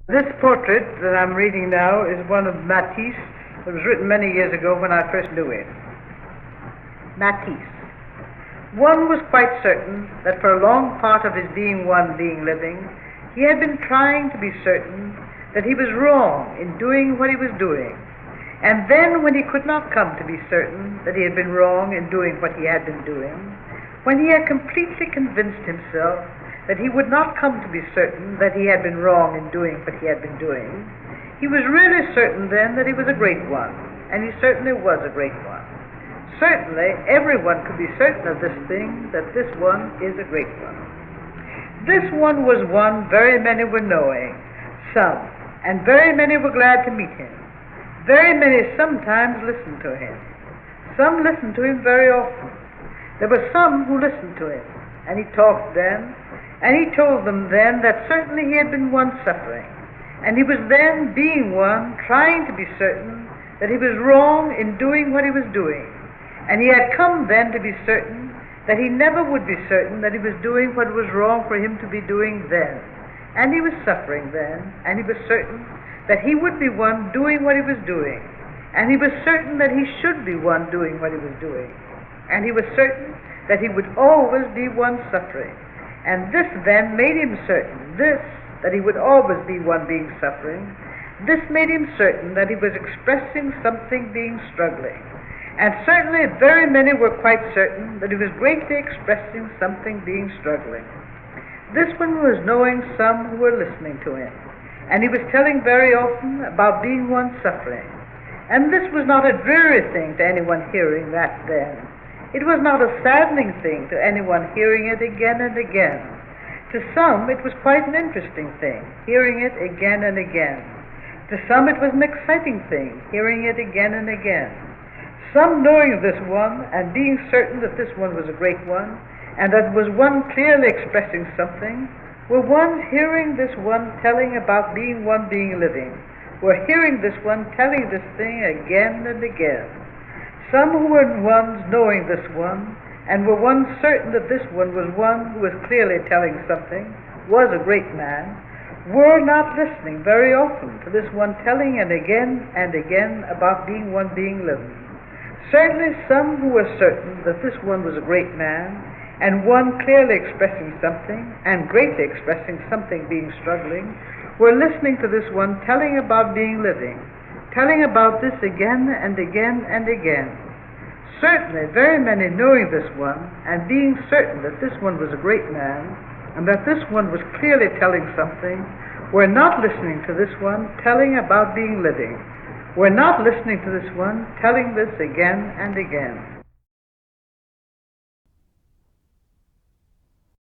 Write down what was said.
This portrait that I'm reading now is one of Matisse. It was written many years ago when I first knew him. Matisse. One was quite certain that for a long part of his being living, he had been trying to be certain that he was wrong in doing what he was doing. And then when he could not come to be certain that he had been wrong in doing what he had been doing, when he had completely convinced himself that he would not come to be certain that he had been wrong in doing what he had been doing, he was really certain then that he was a great one, and he certainly was a great one. Certainly, everyone could be certain of this thing, that this one is a great one. This one was one very many were knowing, some, and very many were glad to meet him. Very many sometimes listened to him. Some listened to him very often. There were some who listened to him, and he talked then, and he told them then that certainly he had been one suffering, and he was then, being one, trying to be certain that he was wrong in doing what he was doing, and he had come then to be certain that he never would be certain that he was doing what was wrong for him to be doing then, and he was suffering then, and he was certain that he would be one doing what he was doing, and he was certain that he should be one doing what he was doing, and he was certain that he would always be one suffering. And this then made him certain, that he would always be one being suffering, this made him certain that he was expressing something being struggling. And certainly very many were quite certain that he was greatly expressing something being struggling. This one was knowing some who were listening to him, and he was telling very often about being one suffering. And this was not a dreary thing to anyone hearing that then. It was not a saddening thing to anyone hearing it again and again. To some it was quite an interesting thing, hearing it again and again. To some it was an exciting thing, hearing it again and again. Some knowing of this one and being certain that this one was a great one, and that was one clearly expressing something, were ones hearing this one telling about being one being living, were hearing this one telling this thing again and again. Some who were ones knowing this one, and were ones certain that this one was one who was clearly telling something, was a great man, were not listening very often to this one telling and again about being one being living. Certainly some who were certain that this one was a great man, and one clearly expressing something, and greatly expressing something being struggling, were listening to this one telling about being living, telling about this again and again and again. Certainly very many knowing this one and being certain that this one was a great man and that this one was clearly telling something, were not listening to this one telling about being living, were not listening to this one telling this again and again.